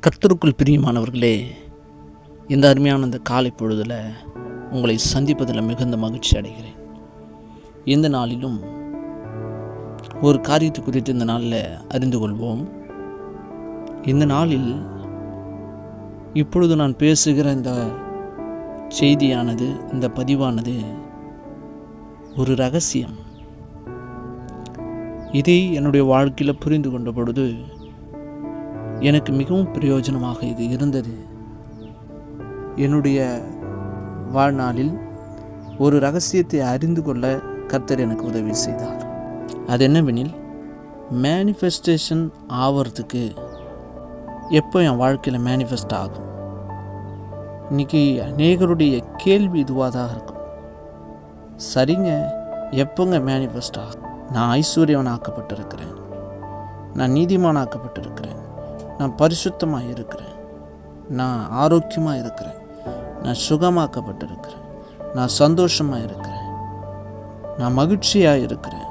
கர்த்தருக்குள் பிரியமானவர்களே, இந்த அருமையான இந்த காலை பொழுதில் உங்களை சந்திப்பதில் மிகுந்த மகிழ்ச்சி அடைகிறேன். இந்த நாளிலும் ஒரு காரியத்தை குறித்து இந்த நாளில் அறிந்து கொள்வோம். இந்த நாளில் இப்பொழுது நான் பேசுகிற இந்த செய்தியானது, இந்த பதிவானது ஒரு ரகசியம். இதை என்னுடைய வாழ்க்கையில் புரிந்து கொண்ட பொழுது எனக்கு மிகவும் பிரயோஜனமாக இது இருந்தது. என்னுடைய வாழ்நாளில் ஒரு ரகசியத்தை அறிந்து கொள்ள கர்த்தர் எனக்கு உதவி செய்தார். அது என்னவெனில், மேனிஃபெஸ்டேஷன் ஆகிறதுக்கு எப்போ என் வாழ்க்கையில் மேனிஃபெஸ்ட் ஆகும். இன்றைக்கி அநேகருடைய கேள்வி இதுவாக தான் இருக்கும். சரிங்க, எப்போங்க மேனிஃபெஸ்ட் ஆகும்? நான் ஐஸ்வர்யவன் ஆக்கப்பட்டிருக்கிறேன், நான் நீதிமான் ஆக்கப்பட்டிருக்கிறேன், நான் பரிசுத்தமாக இருக்கிறேன், நான் ஆரோக்கியமாக இருக்கிறேன், நான் சுகமாக்கப்பட்டிருக்கிறேன், நான் சந்தோஷமாக இருக்கிறேன், நான் மகிழ்ச்சியாக இருக்கிறேன்.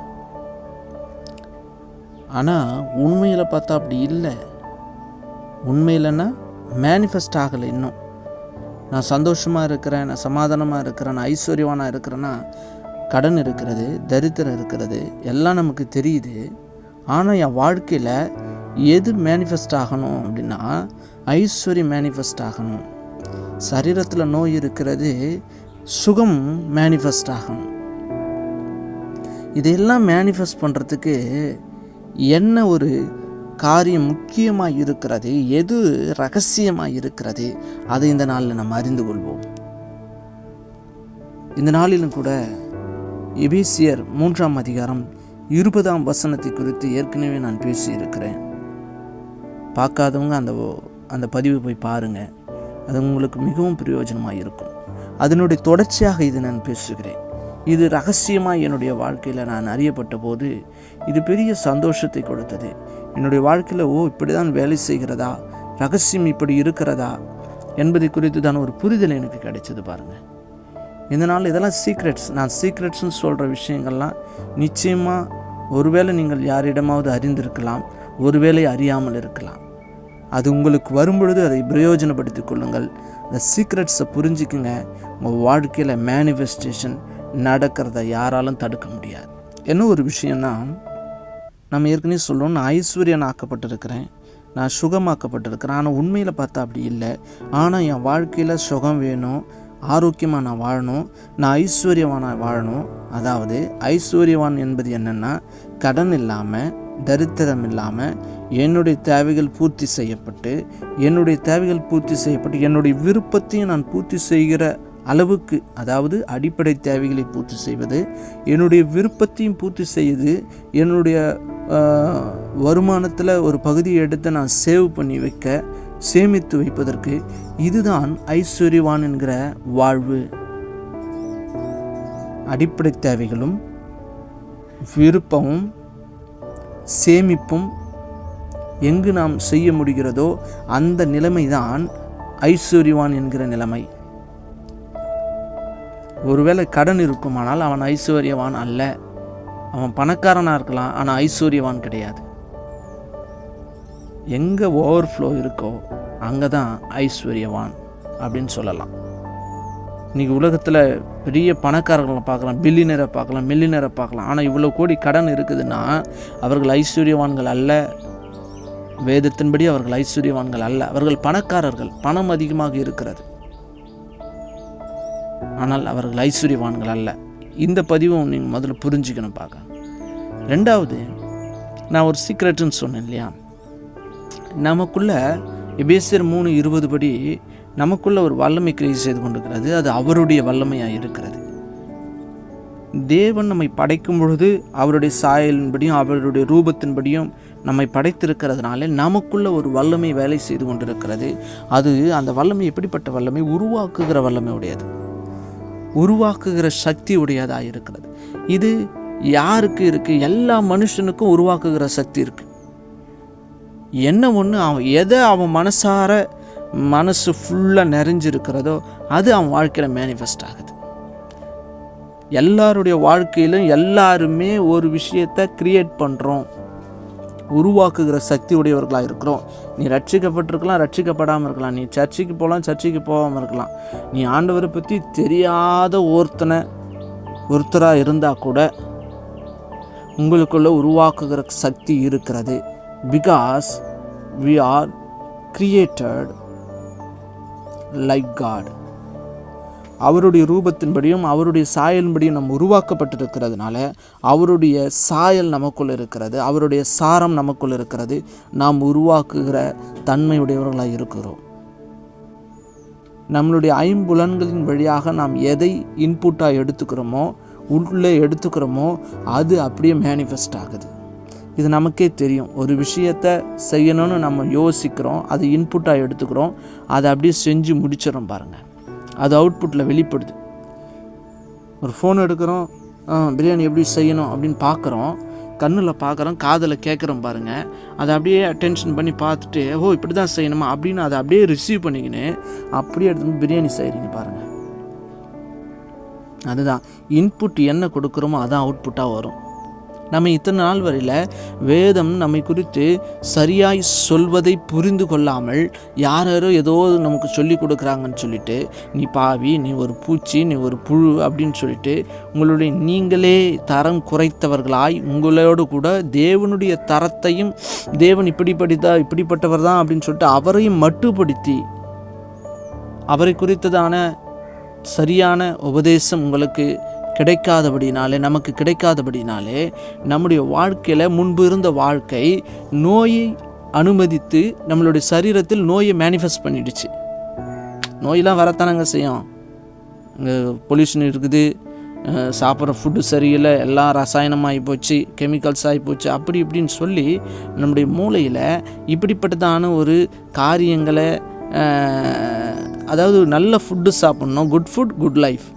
ஆனால் உண்மையில் பார்த்தா அப்படி இல்லை. உண்மையிலன்னா மேனிஃபெஸ்ட் ஆகலை இன்னும். நான் சந்தோஷமாக இருக்கிறேன், நான் சமாதானமாக இருக்கிறேன், நான் ஐஸ்வர்யவானாக இருக்கிறேன்னா கடன் இருக்கிறது, தரித்திரம் இருக்கிறது, எல்லாம் நமக்கு தெரியுது. ஆனால் என் வாழ்க்கையில் எது மேனிஃபெஸ்ட் ஆகணும் அப்படின்னா, ஐஸ்வர்யம் மேனிஃபெஸ்ட் ஆகணும். சரீரத்தில் நோய் இருக்கிறது, சுகம் மேனிஃபெஸ்ட் ஆகணும். இதையெல்லாம் மேனிஃபெஸ்ட் பண்ணுறதுக்கு என்ன ஒரு காரியம் முக்கியமாக இருக்கிறது, எது ரகசியமாக இருக்கிறது, அதை இந்த நாளில் நம்ம அறிந்து கொள்வோம். இந்த நாளிலும் கூட எபேசியர் 3ஆம் அதிகாரம் 20ஆம் வசனத்தை குறித்து ஏற்கனவே நான் பேசியிருக்கிறேன். பார்க்காதவங்க அந்த பதிவை போய் பாருங்கள். அது உங்களுக்கு மிகவும் பிரயோஜனமாக இருக்கும். அதனுடைய தொடர்ச்சியாக இது நான் பேசுகிறேன். இது ரகசியமாக என்னுடைய வாழ்க்கையில் நான் அறியப்பட்ட போது இது பெரிய சந்தோஷத்தை கொடுத்தது. என்னுடைய வாழ்க்கையில் இப்படி தான் வேலை செய்கிறதா, ரகசியம் இப்படி இருக்கிறதா என்பதை குறித்து தான் ஒரு புரிதல் எனக்கு கிடைச்சது. பாருங்கள், இதனால் இதெல்லாம் சீக்ரெட்ஸ். நான் சீக்ரெட்ஸ்னு சொல்கிற விஷயங்கள்லாம் நிச்சயமாக ஒருவேளை நீங்கள் யாரிடமாவது அறிந்திருக்கலாம், ஒருவேளை அறியாமல் இருக்கலாம். அது உங்களுக்கு வரும்பொழுது அதை பிரயோஜனப்படுத்திக் கொள்ளுங்கள். இந்த சீக்ரெட்ஸை புரிஞ்சுக்குங்க. உங்கள் வாழ்க்கையில் மேனிஃபெஸ்டேஷன் நடக்கிறத யாராலும் தடுக்க முடியாது. என்ன ஒரு விஷயம்னா, நம்ம ஏற்கனவே சொல்லுவோம், நான் ஐஸ்வர்யன் ஆக்கப்பட்டிருக்கிறேன், நான் சுகமாக்கப்பட்டிருக்கிறேன். ஆனால் உண்மையில் பார்த்தா அப்படி இல்லை. ஆனால் என் வாழ்க்கையில் சுகம் வேணும், ஆரோக்கியமாக நான் வாழணும், நான் ஐஸ்வர்யவானாக வாழணும். அதாவது ஐஸ்வர்யவான் என்பது என்னென்னா, கடன் இல்லாமல், தரித்திரம் இல்லாமல், என்னுடைய தேவைகள் பூர்த்தி செய்யப்பட்டு என்னுடைய விருப்பத்தையும் நான் பூர்த்தி செய்கிற அளவுக்கு, அதாவது அடிப்படை தேவைகளை பூர்த்தி செய்வது, என்னுடைய விருப்பத்தையும் பூர்த்தி செய்து, என்னுடைய வருமானத்தில் ஒரு பகுதியை எடுத்து நான் சேமித்து வைப்பதற்கு இதுதான் ஐஸ்வர்யவான் என்கிற வாழ்வு. அடிப்படை தேவைகளும் விருப்பமும் சேமிப்பும் எங்கு நாம் செய்ய முடிகிறதோ அந்த நிலைமை தான் ஐஸ்வர்யவான் என்கிற நிலைமை. ஒருவேளை கடன் இருக்குமானால் அவன் ஐஸ்வர்யவான் அல்ல. அவன் பணக்காரனாக இருக்கலாம், ஆனால் ஐஸ்வர்யவான் கிடையாது. எங்கே ஓவர்ஃப்ளோ இருக்கோ அங்கே தான் ஐஸ்வர்யவான் அப்படின்னு சொல்லலாம். இன்றைக்கி உலகத்தில் பெரிய பணக்காரர்களை பார்க்கலாம், பில்லியனரை பார்க்கலாம், மில்லியனரை பார்க்கலாம். ஆனால் இவ்வளோ கோடி கடன் இருக்குதுன்னா அவர்கள் ஐஸ்வர்யவான்கள் அல்ல. வேதத்தின்படி அவர்கள் ஐஸ்வர்யவான்கள் அல்ல. அவர்கள் பணக்காரர்கள், பணம் அதிகமாக இருக்கிறது, ஆனால் அவர்கள் ஐஸ்வர்யவான்கள் அல்ல. இந்த பதிவும் நீங்கள் முதல்ல புரிஞ்சுக்கணும். பார்க்க ரெண்டாவது, நான் ஒரு சீக்ரெட்னு சொன்னேன் இல்லையா, நமக்குள்ள எபேசியர் 3:20 படி நமக்குள்ள ஒரு வல்லமை கிரியை செய்து கொண்டிருக்கிறது. அது அவருடைய வல்லமையாக இருக்கிறது. தேவன் நம்மை படைக்கும் பொழுது அவருடைய சாயலின்படியும் அவருடைய ரூபத்தின்படியும் நம்மை படைத்திருக்கிறதுனால நமக்குள்ள ஒரு வல்லமை வேலை செய்து கொண்டிருக்கிறது. அது அந்த வல்லமை எப்படிப்பட்ட வல்லமை? உருவாக்குகிற வல்லமை உடையது, உருவாக்குகிற சக்தி உடையதாக இருக்கிறது. இது யாருக்கு இருக்குது? எல்லா மனுஷனுக்கும் உருவாக்குகிற சக்தி இருக்குது. என்ன ஒன்று, அவன் மனசு ஃபுல்லாக நிறைஞ்சிருக்கிறதோ அது அவன் வாழ்க்கையில் மேனிஃபெஸ்ட் ஆகுது. எல்லாருடைய வாழ்க்கையிலும் எல்லாருமே ஒரு விஷயத்தை கிரியேட் பண்ணுறோம். உருவாக்குகிற சக்தி உடையவர்களாக இருக்கிறோம். நீ ரட்சிக்கப்பட்டிருக்கலாம், ரட்சிக்கப்படாமல் இருக்கலாம், நீ சர்ச்சைக்கு போகலாம், சர்ச்சைக்கு போகாமல் இருக்கலாம், நீ ஆண்டவரை பற்றி தெரியாத ஒருத்தராக இருந்தால் கூட உங்களுக்குள்ள உருவாக்குகிற சக்தி இருக்கிறது. Because we are created like God. அவருடைய ரூபத்தின்படியும் அவருடைய சாயலின்படியும் நம்ம உருவாக்கப்பட்டிருக்கிறதுனால அவருடைய சாயல் நமக்குள் இருக்கிறது, அவருடைய சாரம் நமக்குள் இருக்கிறது. நாம் உருவாக்குகிற தன்மையுடையவர்களாக இருக்கிறோம். நம்மளுடைய ஐம்புலன்களின் வழியாக நாம் எதை இன்புட்டாக எடுத்துக்கிறோமோ, உள்ளே எடுத்துக்கிறோமோ, அது அப்படியே மேனிஃபெஸ்ட் ஆகுது. இது நமக்கே தெரியும். ஒரு விஷயத்தை செய்யணும்னு நம்ம யோசிக்கிறோம், அது இன்புட்டாக எடுத்துக்கிறோம், அதை அப்படியே செஞ்சு முடிச்சிடறோம் பாருங்கள். அது அவுட்புட்டில் வெளிப்படுது. ஒரு ஃபோன் எடுக்கிறோம், பிரியாணி எப்படி செய்யணும் அப்படின்னு பார்க்குறோம், கண்ணில் பார்க்குறோம், காதில் கேட்குறோம் பாருங்கள். அதை அப்படியே அட்டென்ஷன் பண்ணி பார்த்துட்டு இப்படி தான் செய்யணுமா அப்படின்னு அதை அப்படியே ரிசீவ் பண்ணிக்கின்னு அப்படியே எடுத்து பிரியாணி செய்கிறீங்க பாருங்கள். அதுதான் இன்புட் என்ன கொடுக்குறோமோ அதான் அவுட்புட்டாக வரும். நம்ம இத்தனை நாள் வரையில் வேதம் நம்மை குறித்து சரியாய் சொல்வதை புரிந்து கொள்ளாமல் யாரோ ஏதோ நமக்கு சொல்லி கொடுக்குறாங்கன்னு சொல்லிட்டு, நீ பாவி, நீ ஒரு பூச்சி, நீ ஒரு புழு அப்படின்னு சொல்லிட்டு உங்களுடைய நீங்களே தரம் குறைத்தவர்களாய் உங்களோடு கூட தேவனுடைய தரத்தையும் தேவன் இப்படிப்பட்டவர் தான் அப்படின்னு சொல்லிட்டு அவரையும் மட்டுப்படுத்தி அவரை குறித்ததான சரியான உபதேசம் உங்களுக்கு நமக்கு கிடைக்காதபடினாலே நம்முடைய வாழ்க்கையில் முன்பு இருந்த வாழ்க்கை நோயை அனுமதித்து நம்மளுடைய சரீரத்தில் நோயை மேனிஃபெஸ்ட் பண்ணிடுச்சு. நோயெல்லாம் வரத்தானங்க செய்யும். இங்கே பொல்யூஷன் இருக்குது, சாப்பிட்ற ஃபுட்டு சரியில்லை, எல்லாம் ரசாயனமாகி போச்சு, கெமிக்கல்ஸ் ஆகி போச்சு, அப்படி இப்படின்னு சொல்லி நம்முடைய மூளையில் இப்படிப்பட்டதான ஒரு காரியங்களை, அதாவது நல்ல ஃபுட்டு சாப்பிட்ணும், குட் ஃபுட் குட் லைஃப்,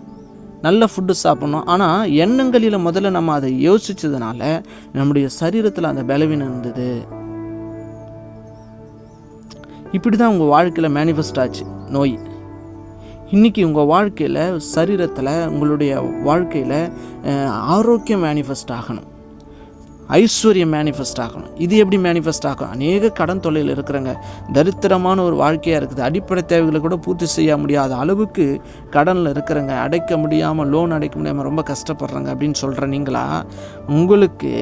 நல்ல ஃபுட்டு சாப்பிட்ணும். ஆனால் எண்ணங்களில் முதல்ல நம்ம அதை யோசித்ததுனால நம்முடைய சரீரத்தில் அந்த பலவீனம் இருந்தது. இப்படி தான் உங்கள் வாழ்க்கையில் மேனிஃபெஸ்ட் ஆச்சு நோய். இன்றைக்கி உங்கள் வாழ்க்கையில் சரீரத்தில் உங்களுடைய வாழ்க்கையில் ஆரோக்கியம் மேனிஃபெஸ்ட் ஆகணும், ஐஸ்வர்யம் மேனிஃபெஸ்ட் ஆகணும். இது எப்படி மேனிஃபெஸ்ட் ஆகும்? அநேக கடன் தொல்லையில் இருக்கிறவங்க, தரித்திரமான ஒரு வாழ்க்கையாக இருக்குது, அடிப்படை தேவைகளை கூட பூர்த்தி செய்ய முடியாத அளவுக்கு கடனில் இருக்கிறவங்க, அடைக்க முடியாமல், லோன் அடைக்க முடியாமல் ரொம்ப கஷ்டப்படுறாங்க அப்படின்னு சொல்கிற நீங்களா, உங்களுக்கு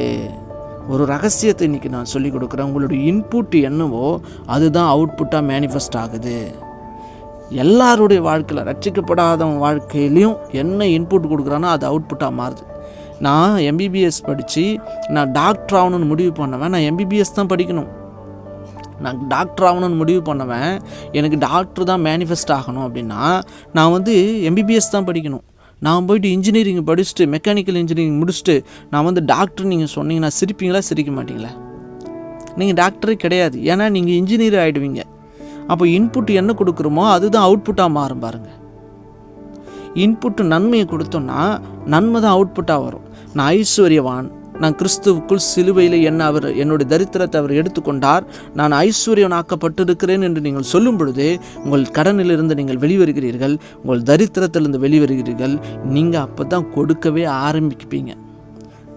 ஒரு ரகசியத்தை இன்றைக்கி நான் சொல்லிக் கொடுக்குறேன். உங்களுடைய இன்புட் என்னவோ அதுதான் அவுட்புட்டாக மேனிஃபெஸ்ட் ஆகுது. எல்லாருடைய வாழ்க்கையில், ரட்சிக்கப்படாதவன் வாழ்க்கையிலையும் என்ன இன்புட் கொடுக்குறானோ அது அவுட்புட்டாக மாறுது. நான் எம்பிபிஎஸ் படித்து நான் டாக்டர் ஆகணும்னு முடிவு பண்ணவன், நான் எம்பிபிஎஸ் தான் படிக்கணும், நான் டாக்டர் ஆகணும்னு முடிவு பண்ணவன், எனக்கு டாக்டர் தான் மேனிஃபெஸ்ட் ஆகணும் அப்படின்னா நான் எம்பிபிஎஸ் தான் படிக்கணும். நான் போயிட்டு இன்ஜினியரிங் படிச்சுட்டு, மெக்கானிக்கல் இன்ஜினியரிங் முடிச்சுட்டு நான் டாக்டர் நீங்கள் சொன்னீங்கன்னா சிரிப்பீங்களா, சிரிக்க மாட்டீங்களா? நீங்கள் டாக்டரே கிடையாது, ஏன்னா நீங்கள் இன்ஜினியர் ஆகிடுவீங்க. அப்போ இன்புட் என்ன கொடுக்குறோமோ அதுதான் அவுட்புட்டாக மாறும் பாருங்கள். இன்புட்டு நன்மையை கொடுத்தோன்னா நன்மை தான் அவுட்புட்டாக வரும். நான் ஐஸ்வர்யவான், நான் கிறிஸ்துவுக்குள் சிலுவையில் என்னுடைய தரித்திரத்தை அவர் எடுத்துக்கொண்டார், நான் ஐஸ்வர்யவனாக்கப்பட்டிருக்கிறேன் என்று நீங்கள் சொல்லும் பொழுது உங்கள் கடனிலிருந்து நீங்கள் வெளிவருகிறீர்கள், உங்கள் தரித்திரத்திலிருந்து வெளிவருகிறீர்கள். நீங்கள் அப்போ தான் கொடுக்கவே ஆரம்பிப்பீங்க.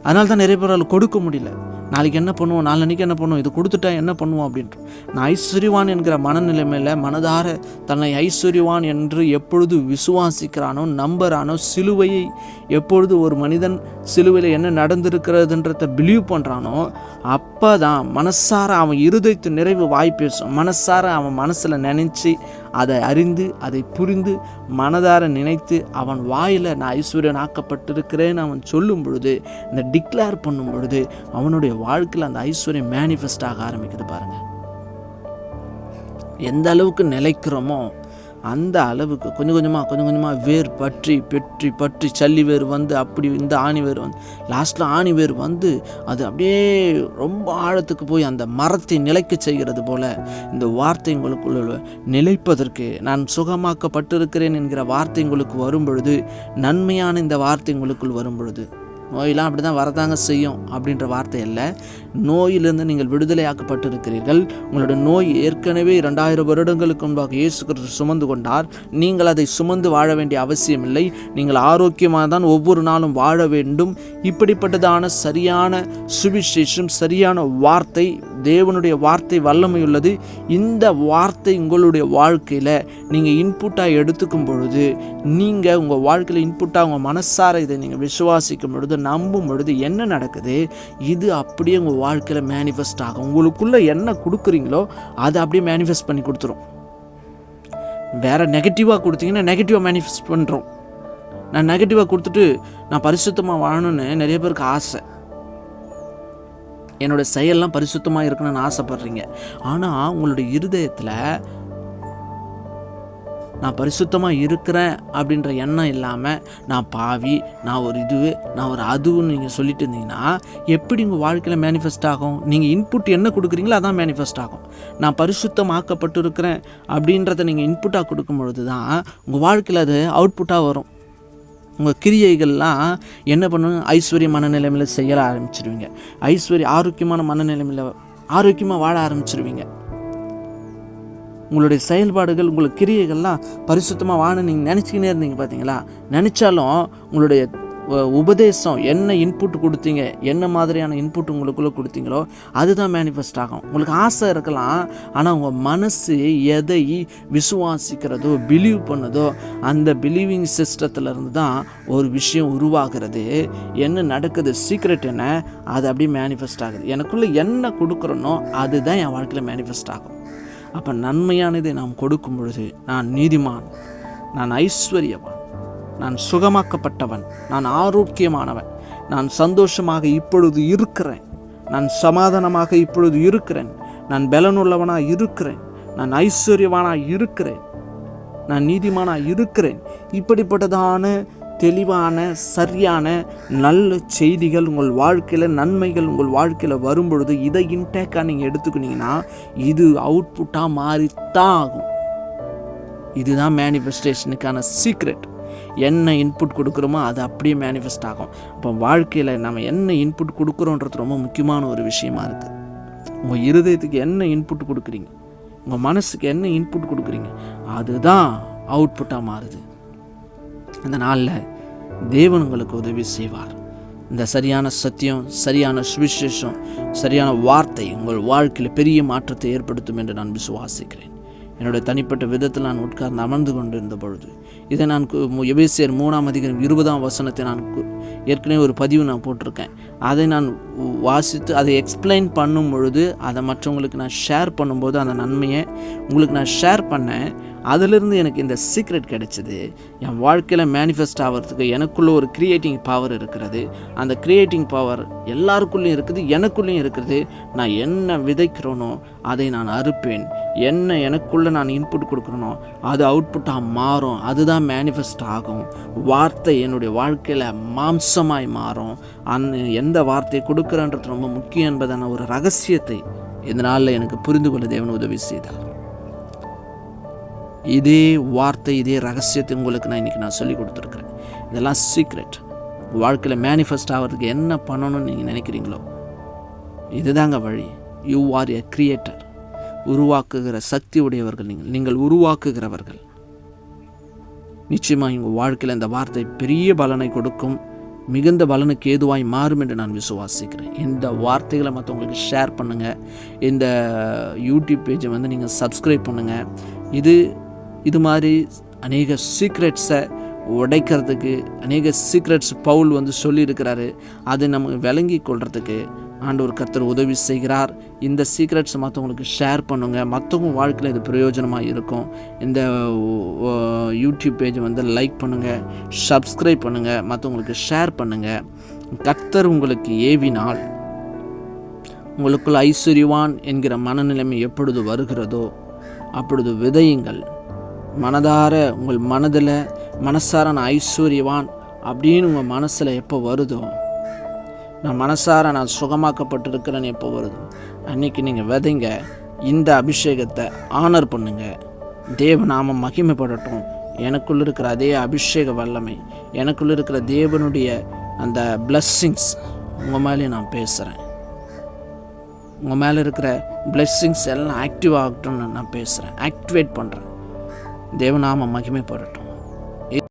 அதனால தான் நிறைய பேரால் கொடுக்க முடியல. நாளைக்கு என்ன பண்ணுவோம், நாளைக்கு என்ன பண்ணுவோம், இது கொடுத்துட்டா என்ன பண்ணுவோம் அப்படின்ட்டு. நான் ஐஸ்வர்யவான் என்கிற மனநிலைமையில் மனதார தன்னை ஐஸ்வர்யவான் என்று எப்பொழுது விசுவாசிக்கிறானோ, நம்புறானோ, சிலுவையை எப்பொழுது ஒரு மனிதன் சிலுவையில் என்ன நடந்திருக்கிறதுன்றதை பிலீவ் பண்ணுறானோ, அப்போ தான் மனசார அவன் இருதயத்து நிறைவு வாய் பேசும். மனசார அவன் மனசில் நினைச்சு அதை அறிந்து அதை புரிந்து மனதார நினைத்து அவன் வாயில் நான் ஐஸ்வர்யன் ஆக்கப்பட்டிருக்கிறேன்னு அவன் சொல்லும் பொழுது, இந்த டிக்ளேர் பண்ணும் பொழுது அவனுடைய வாழ்க்கையில் அந்த ஐஸ்வர்யம் மேனிஃபெஸ்ட் ஆக ஆரம்பிக்குது பாருங்கள். எந்த அளவுக்கு நிலைக்கிறோமோ அந்த அளவுக்கு கொஞ்சம் கொஞ்சமாக வேர் பற்றி சல்லி வேர் வந்து அப்படி இந்த ஆணி வேர் வந்து லாஸ்ட்டில் ஆணி வேர் வந்து அது அப்படியே ரொம்ப ஆழத்துக்கு போய் அந்த மரத்தை நிலைக்க செய்கிறது போல் இந்த வார்த்தை உங்களுக்குள்ள நிலைப்பதற்கு, நான் சுகமாக்கப்பட்டிருக்கிறேன் என்கிற வார்த்தை உங்களுக்கு வரும் பொழுது, நன்மையான இந்த வார்த்தை உங்களுக்குள் வரும் பொழுது, நோயெல்லாம் அப்படி தான் வரதாங்க செய்யும் அப்படின்ற வார்த்தை இல்லை. நோயிலிருந்து நீங்கள் விடுதலையாக்கப்பட்டிருக்கிறீர்கள். உங்களோட நோய் ஏற்கனவே 2000 வருடங்களுக்கு முன்பாக இயேசு கிறிஸ்து சுமந்து கொண்டார். நீங்கள் அதை சுமந்து வாழ வேண்டிய அவசியம் இல்லை. நீங்கள் ஆரோக்கியமாக தான் ஒவ்வொரு நாளும் வாழ வேண்டும். இப்படிப்பட்டதான சரியான சுவிசேஷம், சரியான வார்த்தை, தேவனுடைய வார்த்தை வல்லமை உள்ளது. இந்த வார்த்தை உங்களுடைய வாழ்க்கையில் நீங்கள் இன்புட்டாக எடுத்துக்கும் பொழுது, நீங்கள் உங்கள் வாழ்க்கையில் இன்புட்டாக உங்கள் மனசார இதை நீங்கள் விசுவாசிக்கும் பொழுது, நம்பும் பொழுது என்ன நடக்குது? இது அப்படியே உங்கள் வாழ்க்கையில் மேனிஃபெஸ்ட் ஆகும். உங்களுக்குள்ளே என்ன கொடுக்குறீங்களோ அதை அப்படியே மேனிஃபெஸ்ட் பண்ணி கொடுத்துரும். வேறு நெகட்டிவாக கொடுத்தீங்கன்னா நெகட்டிவாக மேனிஃபெஸ்ட் பண்ணுறோம். நான் நெகட்டிவாக கொடுத்துட்டு நான் பரிசுத்தமாக வாழணும்னு நிறைய பேருக்கு ஆசை. என்னோடய செயல்லாம் பரிசுத்தமாக இருக்கணும்னு ஆசைப்படுறீங்க. ஆனால் உங்களுடைய இருதயத்தில் நான் பரிசுத்தமாக இருக்கிறேன் அப்படின்ற எண்ணம் இல்லாமல் நான் பாவி, நான் ஒரு நான் ஒரு அதுன்னு நீங்கள் சொல்லிட்டு இருந்தீங்கன்னா எப்படி உங்கள் வாழ்க்கையில் மேனிஃபெஸ்ட் ஆகும்? நீங்கள் இன்புட் என்ன கொடுக்குறீங்களோ அதான் மேனிஃபெஸ்ட் ஆகும். நான் பரிசுத்தமாக்கப்பட்டு இருக்கிறேன் அப்படின்றத நீங்கள் இன்புட்டாக கொடுக்கும் பொழுது தான் உங்கள் வாழ்க்கையில் அது அவுட்புட்டாக வரும். உங்கள் கிரியைகள்லாம் என்ன பண்ணும்? ஐஸ்வர்ய மனநிலைமையில் செய்ய ஆரம்பிச்சிருவீங்க. ஆரோக்கியமான மனநிலைமையில் ஆரோக்கியமாக வாழ ஆரம்பிச்சிருவீங்க. உங்களுடைய செயல்பாடுகள், உங்களுக்கு கிரியைகள்லாம் பரிசுத்தமாக வாழ நீங்கள் நினச்சிக்கினே இருந்தீங்க பார்த்தீங்களா? நினச்சாலும் உங்களுடைய உபதேசம் என்ன இன்புட் கொடுத்தீங்க, என்ன மாதிரியான இன்புட் உங்களுக்குள்ளே கொடுத்தீங்களோ அதுதான் மேனிஃபெஸ்ட் ஆகும். உங்களுக்கு ஆசை இருக்கலாம், ஆனால் உங்கள் மனசு எதை விசுவாசிக்கிறதோ பிலீவ் பண்ணதோ அந்த பிலீவிங் சிஸ்டத்துலேருந்து தான் ஒரு விஷயம் உருவாகிறது. என்ன நடக்குது, சீக்ரெட் என்ன, அது அப்படியே மேனிஃபெஸ்ட் ஆகுது. எனக்குள்ளே என்ன கொடுக்குறனோ அதுதான் என் வாழ்க்கையில் மேனிஃபெஸ்ட் ஆகும். அப்போ நன்மையானதை நாம் கொடுக்கும் பொழுது நான் நீதிமான், நான் ஐஸ்வர்யவான், நான் சுகமாக்கப்பட்டவன், நான் ஆரோக்கியமானவன், நான் சந்தோஷமாக இப்பொழுது இருக்கிறேன், நான் சமாதானமாக இப்பொழுது இருக்கிறேன், நான் பலனுள்ளவனாக இருக்கிறேன், நான் ஐஸ்வர்யவானாக இருக்கிறேன், நான் நீதிமானாக இருக்கிறேன். இப்படிப்பட்டதான தெளிவான சரியான நல்ல செய்திகள் உங்கள் வாழ்க்கையில், நன்மைகள் உங்கள் வாழ்க்கையில் வரும்பொழுது இதை இன்டேக்காக நீங்கள் எடுத்துக்கினீங்கன்னா இது அவுட்புட்டாக மாறித்தான் ஆகும். இதுதான் மேனிஃபெஸ்டேஷனுக்கான சீக்ரெட். என்ன இன்புட் கொடுக்குறோமோ அது அப்படியே மேனிஃபெஸ்ட் ஆகும். அப்போ வாழ்க்கையில் நம்ம என்ன இன்புட் கொடுக்குறோன்றது ரொம்ப முக்கியமான ஒரு விஷயமா இருக்குது. உங்கள் இருதயத்துக்கு என்ன இன்புட் கொடுக்குறீங்க, உங்கள் மனசுக்கு என்ன இன்புட் கொடுக்குறீங்க, அதுதான் அவுட்புட்டாக மாறுது. இந்த நாளில் தேவன் உங்களுக்கு உதவி செய்வார். இந்த சரியான சத்தியம், சரியான சுவிசேஷம், சரியான வார்த்தை உங்கள் வாழ்க்கையில் பெரிய மாற்றத்தை ஏற்படுத்தும் என்று நான் விசுவாசிக்கிறேன். என்னுடைய தனிப்பட்ட விதத்தில் நான் உட்கார்ந்து அமர்ந்து கொண்டு இருந்த பொழுது இதை நான் எபேசியர் 3:20 நான் ஏற்கனவே ஒரு பதிவு நான் போட்டிருக்கேன். அதை நான் வாசித்து அதை எக்ஸ்பிளைன் பண்ணும் பொழுது, அதை மற்றவங்களுக்கு நான் ஷேர் பண்ணும்போது அந்த நன்மையை உங்களுக்கு நான் ஷேர் பண்ணேன். அதிலிருந்து எனக்கு இந்த சீக்ரெட் கிடைச்சிது. என் வாழ்க்கையில் மேனிஃபெஸ்ட் ஆகிறதுக்கு எனக்குள்ளே ஒரு கிரியேட்டிங் பவர் இருக்கிறது. அந்த கிரியேட்டிங் பவர் எல்லாருக்குள்ளேயும் இருக்குது, எனக்குள்ளேயும் இருக்குது. நான் என்ன விதைக்கிறேனோ அதை நான் அறுப்பேன். என்ன எனக்குள்ளே நான் இன்புட் கொடுக்குறேனோ அது அவுட்புட்டாக மாறும். அதுதான் மேனிஃபெஸ்ட் ஆகும். வார்த்தை என்னுடைய வாழ்க்கையில் மாம்சமாய் மாறும். எந்த வார்த்தையை கொடுக்குறேன்றது ரொம்ப முக்கியம் என்பதான ஒரு ரகசியத்தை இதனால் எனக்கு புரிந்து கொள்ள தேவன் உதவி செய்தார். இதே வார்த்தை, இதே ரகசியத்தை உங்களுக்கு நான் இன்றைக்கி சொல்லிக் கொடுத்துருக்குறேன். இதெல்லாம் சீக்ரெட். வாழ்க்கையில் மேனிஃபெஸ்ட் ஆகிறதுக்கு என்ன பண்ணணும்னு நீங்கள் நினைக்கிறீங்களோ இதுதாங்க வழி. You are a creator. உருவாக்குகிற சக்தி உடையவர்கள் நீங்கள் உருவாக்குகிறவர்கள். நிச்சயமாக உங்கள் வாழ்க்கையில் இந்த வார்த்தை பெரிய பலனை கொடுக்கும், மிகுந்த பலனுக்கு ஏதுவாய் மாறும் என்று நான் விசுவாசிக்கிறேன். இந்த வார்த்தைகளை மற்றவங்களுக்கு ஷேர் பண்ணுங்கள். இந்த யூடியூப் பேஜை நீங்கள் சப்ஸ்கிரைப் பண்ணுங்கள். இது மாதிரி அநேக சீக்ரெட்ஸை உடைக்கிறதுக்கு, அநேக சீக்ரெட்ஸ் பவுல் சொல்லியிருக்கிறாரு. அதை நம்ம விளங்கி கொள்றதுக்கு ஆண்டவர் கர்த்தர் உதவி செய்கிறார். இந்த சீக்ரெட்ஸ் மற்றவங்களுக்கு ஷேர் பண்ணுங்கள். மற்றவங்க வாழ்க்கையில் இது பிரயோஜனமாக இருக்கும். இந்த யூடியூப் பேஜை லைக் பண்ணுங்கள், சப்ஸ்கிரைப் பண்ணுங்கள், மற்றவங்களுக்கு ஷேர் பண்ணுங்கள். கர்த்தர் உங்களுக்கு ஏவினால் உங்களுக்குள் ஐஸ்வர்யவான் என்கிற மனநிலைமை எப்பொழுது வருகிறதோ அப்பொழுது விதையுங்கள். மனதார உங்கள் மனதில் மனசார நான் ஐஸ்வர்யவான் அப்படின்னு உங்கள் மனசில் எப்போ வருதோ, நான் மனசார நான் சுகமாக்கப்பட்டிருக்கிறேன்னு எப்போ வருதோ அன்றைக்கி நீங்கள் விதைங்க. இந்த அபிஷேகத்தை ஆனர் பண்ணுங்க. தேவநாமம் மகிமைப்படட்டும். எனக்குள்ள இருக்கிற அதே அபிஷேக வல்லமை, எனக்குள்ள இருக்கிற தேவனுடைய அந்த பிளஸ்ஸிங்ஸ் உங்கள் மேலே நான் பேசுகிறேன். உங்கள் மேலே இருக்கிற பிளெஸ்ஸிங்ஸ் எல்லாம் ஆக்டிவ் ஆகட்டும்னு நான் பேசுகிறேன், ஆக்டிவேட் பண்ணுறேன். தேவநாமம் மகிமைப்படட்டும்.